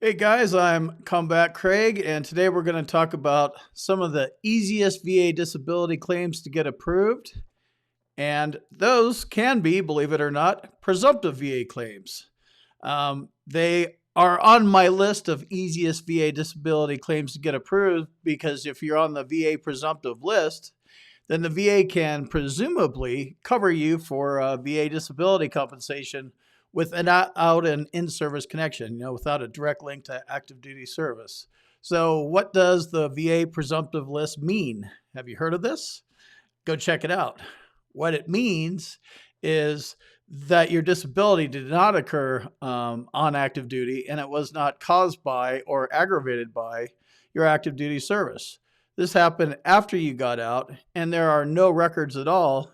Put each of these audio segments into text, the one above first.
Hey guys, I'm Combat Craig, and today we're going to talk about some of the easiest VA disability claims to get approved. And those can be, believe it or not, presumptive VA claims. They are on my list of easiest VA disability claims to get approved because if you're on the VA Presumptive List, then the VA can presumably cover you for VA disability compensation with an out and in-service connection, without a direct link to active duty service. So what does the VA Presumptive List mean? Have you heard of this? Go check it out. What it means is that your disability did not occur on active duty and it was not caused by or aggravated by your active duty service. This happened after you got out, and there are no records at all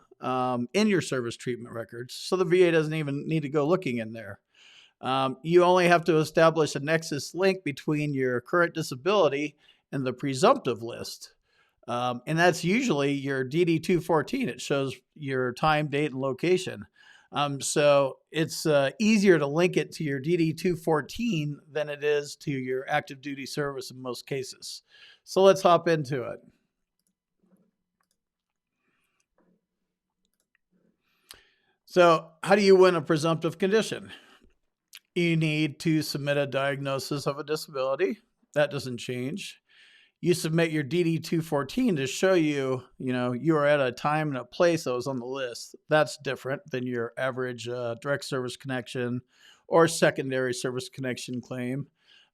in your service treatment records, so the VA doesn't even need to go looking in there. You only have to establish a nexus link between your current disability and the presumptive list. And that's usually your DD-214. It shows your time, date, and location. So it's easier to link it to your DD-214 than it is to your active duty service in most cases. So let's hop into it. So how do you win a presumptive condition? You need to submit a diagnosis of a disability. That doesn't change. You submit your DD-214 to show you are at a time and a place that was on the list. That's different than your average direct service connection or secondary service connection claim.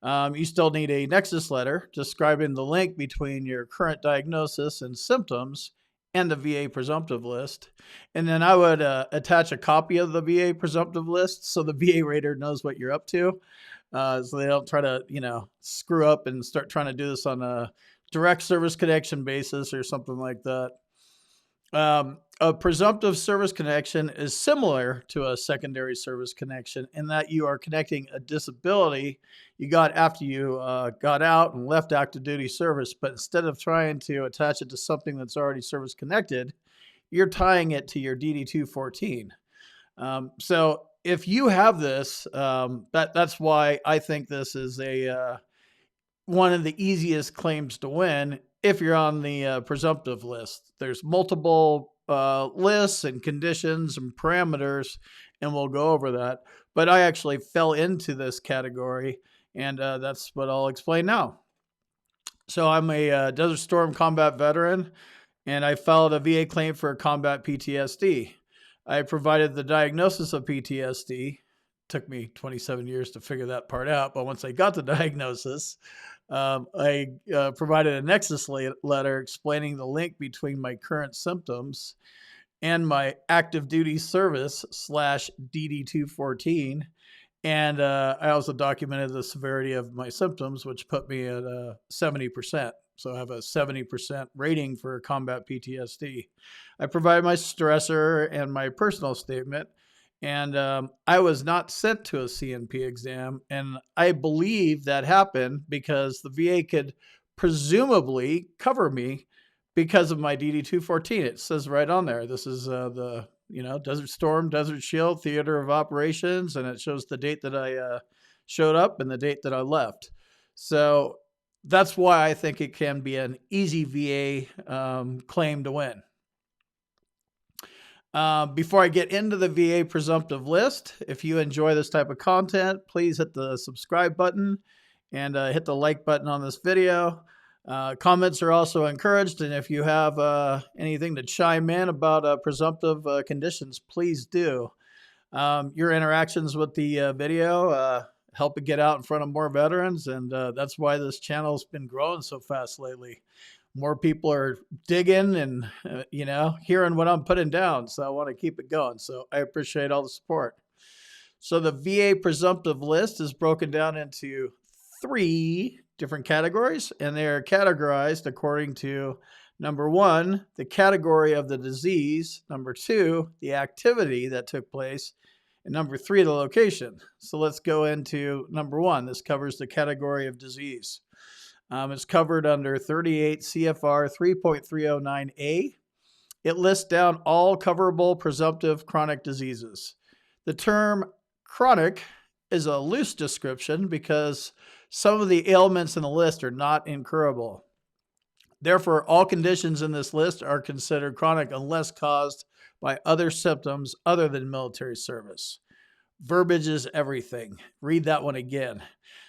You still need a nexus letter describing the link between your current diagnosis and symptoms and the VA presumptive list. And then I would attach a copy of the VA presumptive list so the VA rater knows what you're up to. So they don't try to, screw up and start trying to do this on a direct service connection basis or something like that. A presumptive service connection is similar to a secondary service connection in that you are connecting a disability you got after you got out and left active duty service, but instead of trying to attach it to something that's already service connected, you're tying it to your DD-214. So if you have this, that's why I think this is one of the easiest claims to win if you're on the presumptive list. There's multiple lists and conditions and parameters, and we'll go over that. But I actually fell into this category, and that's what I'll explain now. So I'm a Desert Storm combat veteran, and I filed a VA claim for combat PTSD. I provided the diagnosis of PTSD. Took me 27 years to figure that part out, but once I got the diagnosis, I provided a nexus letter explaining the link between my current symptoms and my active duty service / DD-214. And I also documented the severity of my symptoms, which put me at 70%. So I have a 70% rating for combat PTSD. I provided my stressor and my personal statement. And I was not sent to a CNP exam. And I believe that happened because the VA could presumably cover me because of my DD-214. It says right on there, this is the Desert Storm, Desert Shield, Theater of Operations. And it shows the date that I showed up and the date that I left. So that's why I think it can be an easy VA claim to win. Before I get into the VA presumptive list, if you enjoy this type of content, please hit the subscribe button and hit the like button on this video. Comments are also encouraged, and if you have anything to chime in about presumptive conditions, please do. Your interactions with the video help it get out in front of more veterans, and that's why this channel has been growing so fast lately. More people are digging and, hearing what I'm putting down. So I want to keep it going. So I appreciate all the support. So the VA presumptive list is broken down into 3 different categories, and they are categorized according to, number 1, the category of the disease, number 2, the activity that took place, and number 3, the location. So let's go into number 1. This covers the category of disease. It's covered under 38 CFR 3.309A. It lists down all coverable presumptive chronic diseases. The term chronic is a loose description because some of the ailments in the list are not incurable. Therefore, all conditions in this list are considered chronic unless caused by other symptoms other than military service. Verbiage is everything. Read that one again.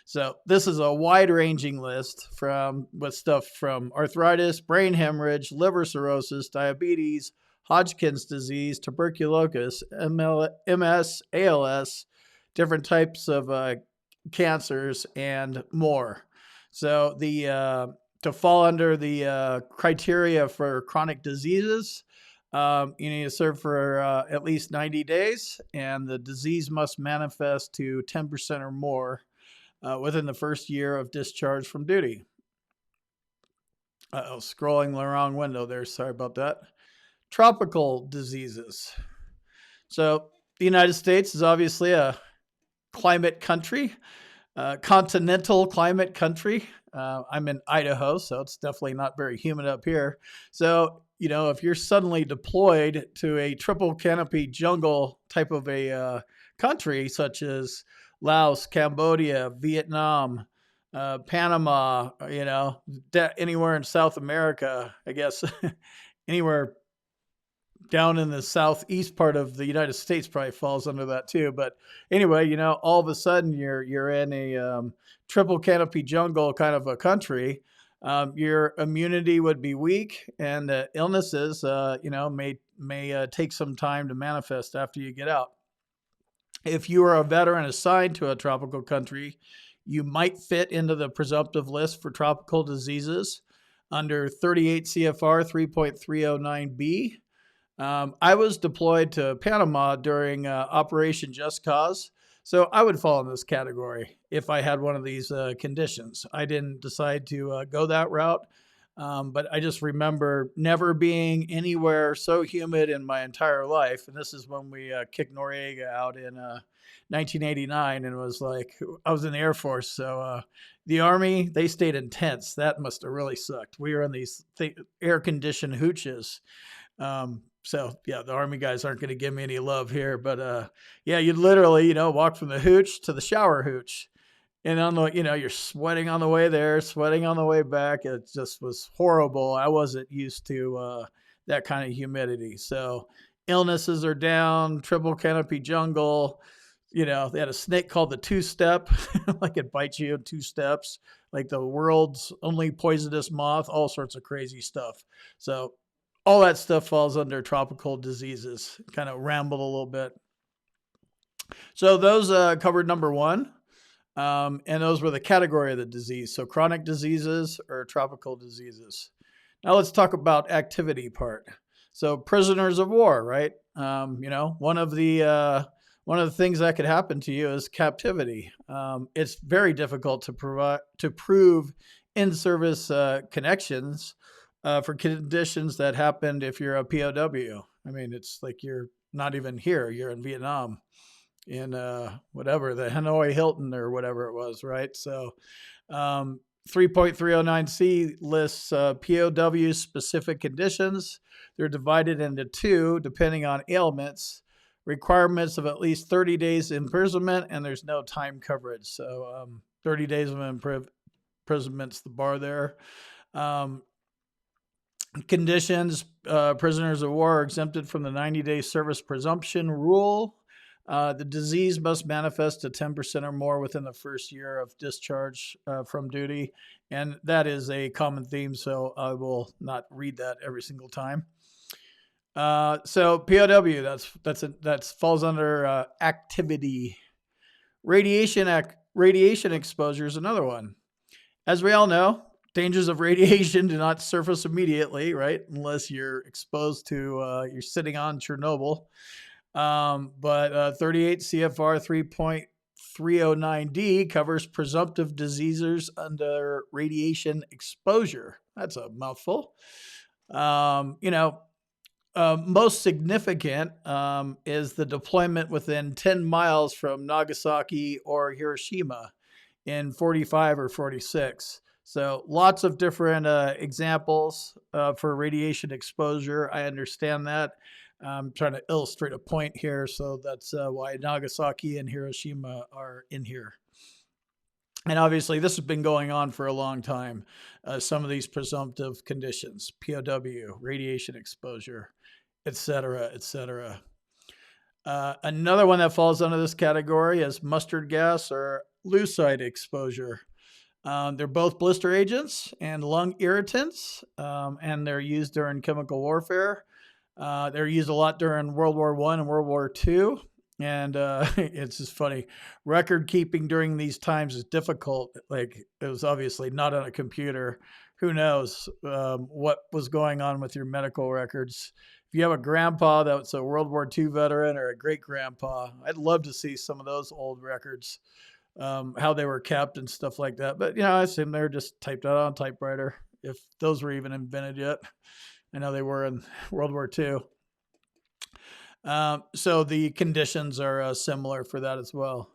So this is a wide-ranging list with stuff from arthritis, brain hemorrhage, liver cirrhosis, diabetes, Hodgkin's disease, tuberculosis, MS, ALS, different types of cancers, and more. So to fall under the criteria for chronic diseases, you need to serve for at least 90 days, and the disease must manifest to 10% or more within the first year of discharge from duty. Scrolling the wrong window there. Sorry about that. Tropical diseases. So the United States is obviously a climate country, continental climate country. I'm in Idaho, so it's definitely not very humid up here. So, if you're suddenly deployed to a triple canopy jungle type of a country, such as Laos, Cambodia, Vietnam, Panama, anywhere in South America, I guess, anywhere down in the southeast part of the United States probably falls under that too. But anyway, all of a sudden you're in a triple canopy jungle kind of a country. Your immunity would be weak, and illnesses, may take some time to manifest after you get out. If you are a veteran assigned to a tropical country, you might fit into the presumptive list for tropical diseases under 38 CFR 3.309B. I was deployed to Panama during Operation Just Cause, so I would fall in this category if I had one of these conditions. I didn't decide to go that route, but I just remember never being anywhere so humid in my entire life. And this is when we kicked Noriega out in 1989, and it was like I was in the Air Force, so the Army, they stayed in tents. That must have really sucked. We were in these air-conditioned hooches. So yeah, the Army guys aren't going to give me any love here, but yeah, you'd literally, walk from the hooch to the shower hooch, and you're sweating on the way there, sweating on the way back. It just was horrible. I wasn't used to that kind of humidity. So illnesses are down, triple canopy jungle. They had a snake called the two-step, like it bites you in two steps, like the world's only poisonous moth, all sorts of crazy stuff. So all that stuff falls under tropical diseases. Kind of rambled a little bit. So those covered number one, and those were the category of the disease. So chronic diseases or tropical diseases. Now let's talk about activity part. So prisoners of war, right? One of the things that could happen to you is captivity. It's very difficult to prove in-service connections for conditions that happened if you're a POW. I mean, it's like you're not even here. You're in Vietnam, in whatever, the Hanoi Hilton or whatever it was, right? So 3.309C lists POW specific conditions. They're divided into two, depending on ailments, requirements of at least 30 days imprisonment, and there's no time coverage. So 30 days of imprisonment's the bar there. Conditions, prisoners of war are exempted from the 90-day service presumption rule. The disease must manifest to 10% or more within the first year of discharge from duty. And that is a common theme, so I will not read that every single time. So POW, that falls under activity. Radiation exposure is another one. As we all know, dangers of radiation do not surface immediately, right? Unless you're exposed to, you're sitting on Chernobyl. But 38 CFR 3.309D covers presumptive diseases under radiation exposure. That's a mouthful. Most significant is the deployment within 10 miles from Nagasaki or Hiroshima in 45 or 46. So lots of different examples for radiation exposure. I understand that. I'm trying to illustrate a point here, so that's why Nagasaki and Hiroshima are in here. And obviously, this has been going on for a long time. Some of these presumptive conditions, POW, radiation exposure, et cetera, et cetera. Another one that falls under this category is mustard gas or lucite exposure. They're both blister agents and lung irritants, and they're used during chemical warfare. They're used a lot during World War I and World War II. And it's just funny. Record keeping during these times is difficult. Like, it was obviously not on a computer. Who knows what was going on with your medical records? If you have a grandpa that's a World War II veteran or a great grandpa, I'd love to see some of those old records, how they were kept and stuff like that. But, I assume they're just typed out on a typewriter, if those were even invented yet. I know they were in World War II. So the conditions are similar for that as well.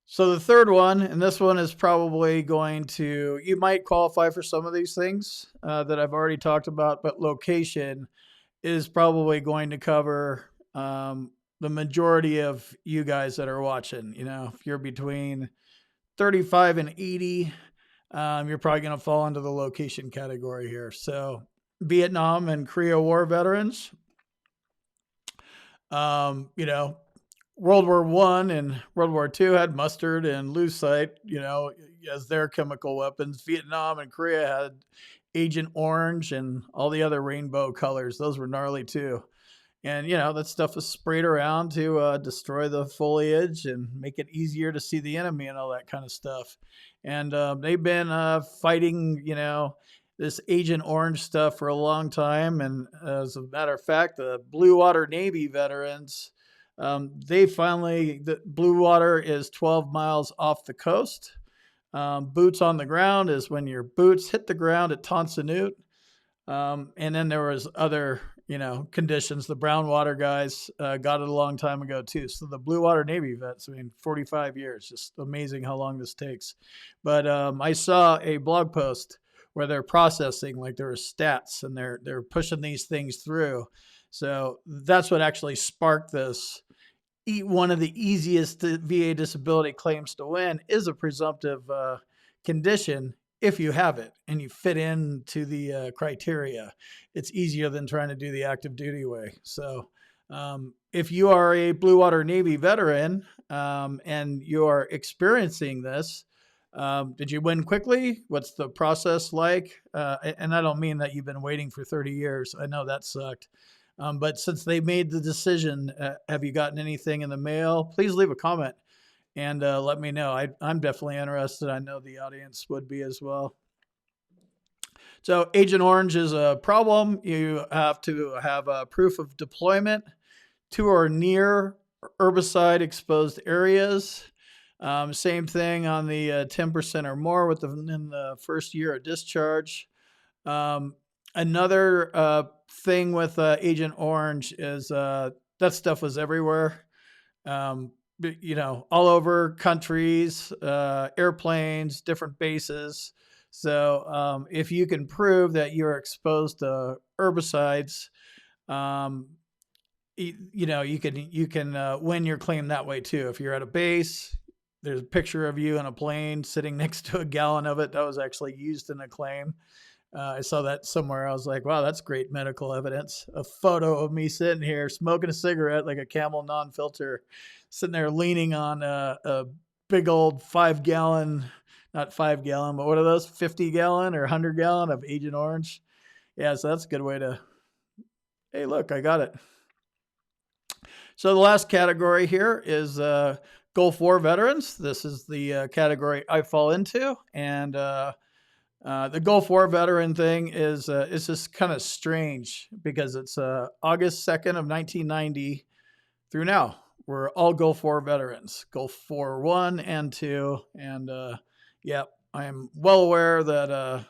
So the third one, and this one is probably you might qualify for some of these things that I've already talked about, but location is probably going to cover the majority of you guys that are watching. If you're between 35 and 80, you're probably going to fall into the location category here. So Vietnam and Korea War veterans, World War I and World War II had mustard and lucite, as their chemical weapons. Vietnam and Korea had Agent Orange and all the other rainbow colors. Those were gnarly too. And, that stuff was sprayed around to destroy the foliage and make it easier to see the enemy and all that kind of stuff. And they've been fighting, this Agent Orange stuff for a long time. And as a matter of fact, the Blue Water Navy veterans, the Blue Water is 12 miles off the coast. Boots on the ground is when your boots hit the ground at Tonsanut. And then there was other, conditions. The brown water guys got it a long time ago too. So the Blue Water Navy vets, 45 years, just amazing how long this takes. But I saw a blog post where they're processing, like there are stats, and they're pushing these things through. So that's what actually sparked this. One of the easiest VA disability claims to win is a presumptive condition if you have it and you fit into the criteria. It's easier than trying to do the active duty way. So if you are a Blue Water Navy veteran and you're experiencing this, did you win quickly? What's the process like? And I don't mean that you've been waiting for 30 years. I know that sucked. But since they made the decision, have you gotten anything in the mail? Please leave a comment and let me know. I'm definitely interested. I know the audience would be as well. So Agent Orange is a problem. You have to have a proof of deployment to or near herbicide exposed areas. Same thing on the 10% or more within the first year of discharge. Another thing with Agent Orange is that stuff was everywhere, all over countries, airplanes, different bases. So if you can prove that you're exposed to herbicides, you can win your claim that way too. If you're at a base, there's a picture of you in a plane sitting next to a gallon of it. That was actually used in a claim. I saw that somewhere. I was like, wow, that's great medical evidence. A photo of me sitting here smoking a cigarette like a Camel non-filter, sitting there leaning on a big old 5-gallon, not 5-gallon, but what are those, 50-gallon or 100-gallon of Agent Orange? Yeah, so that's a good way to, hey, look, I got it. So the last category here is Gulf War veterans. This is the category I fall into. And the Gulf War veteran thing is just kind of strange because it's August 2nd of 1990 through now. We're all Gulf War veterans, Gulf War 1 and 2. And I am well aware that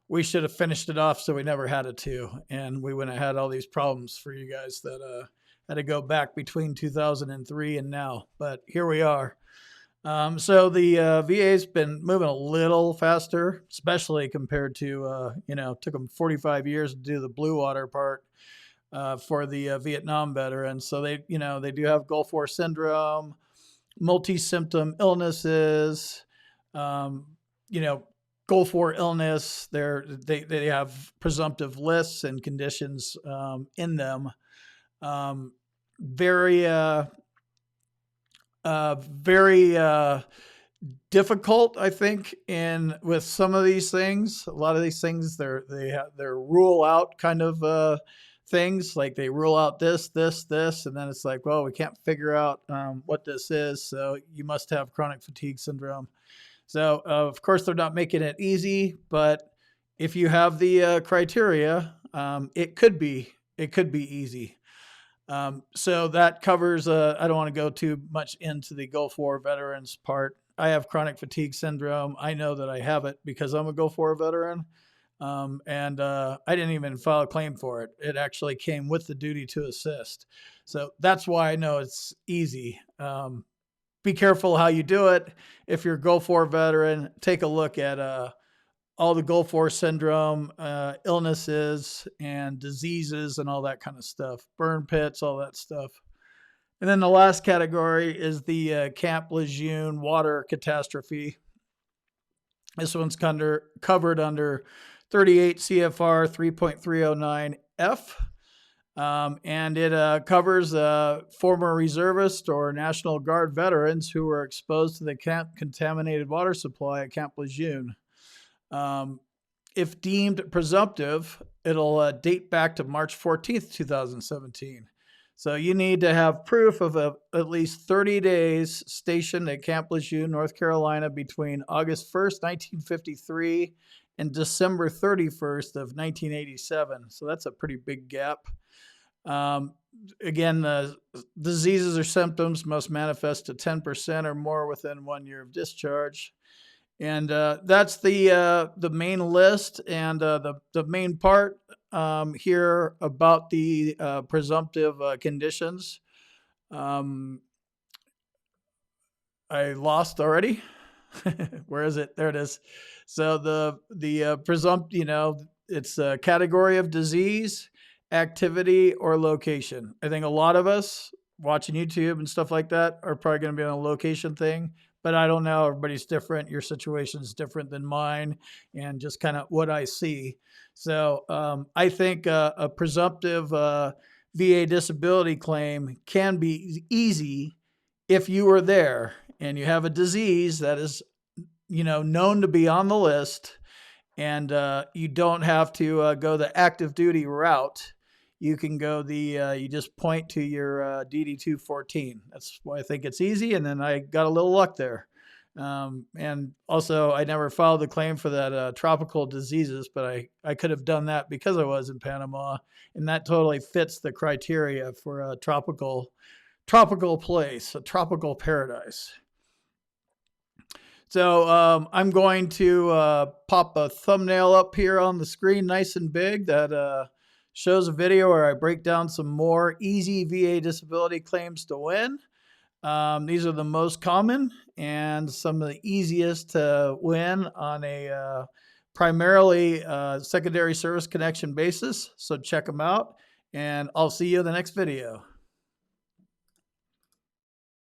we should have finished it off so we never had a 2. And we wouldn't have had all these problems for you guys that had to go back between 2003 and now. But here we are. So the VA's been moving a little faster, especially compared to, took them 45 years to do the Blue Water part. for the Vietnam veterans. So they do have Gulf War syndrome, multi-symptom illnesses, um, you know, Gulf War illness. They have presumptive lists and conditions in them. Very very difficult, I think, in with some of these things. A lot of these things, they're rule out kind of things. Like they rule out this, and then it's like, well, we can't figure out what this is, so you must have chronic fatigue syndrome. So of course they're not making it easy, but if you have the criteria, it could be easy. So that covers, I don't want to go too much into the Gulf War veterans part. I have chronic fatigue syndrome. I know that I have it because I'm a Gulf War veteran. And I didn't even file a claim for it. It actually came with the duty to assist. So that's why I know it's easy. Be careful how you do it. If you're a Gulf War veteran, take a look at all the Gulf War syndrome illnesses and diseases and all that kind of stuff, burn pits, all that stuff. And then the last category is the Camp Lejeune water catastrophe. This one's covered under 38 CFR 3.309F. And it covers former reservists or National Guard veterans who were exposed to the contaminated water supply at Camp Lejeune. If deemed presumptive, it'll date back to March 14th, 2017. So you need to have proof of at least 30 days stationed at Camp Lejeune, North Carolina between August 1st, 1953 and December 31st of 1987. So that's a pretty big gap. Again, the diseases or symptoms must manifest to 10% or more within 1 year of discharge. And that's the main list and the main part here about the presumptive conditions. I lost already. Where is it? There it is. So the presumptive, it's a category of disease, activity, or location. I think a lot of us watching YouTube and stuff like that are probably going to be on a location thing. But I don't know. Everybody's different. Your situation is different than mine, and just kind of what I see. So I think a presumptive VA disability claim can be easy if you were there and you have a disease that is, known to be on the list, and you don't have to go the active duty route. You can go you just point to your DD-214. That's why I think it's easy. And then I got a little luck there. And also I never filed the claim for that tropical diseases, but I could have done that because I was in Panama, and that totally fits the criteria for a tropical place, a tropical paradise. So I'm going to pop a thumbnail up here on the screen nice and big that shows a video where I break down some more easy VA disability claims to win. These are the most common and some of the easiest to win on a primarily secondary service connection basis. So check them out, and I'll see you in the next video.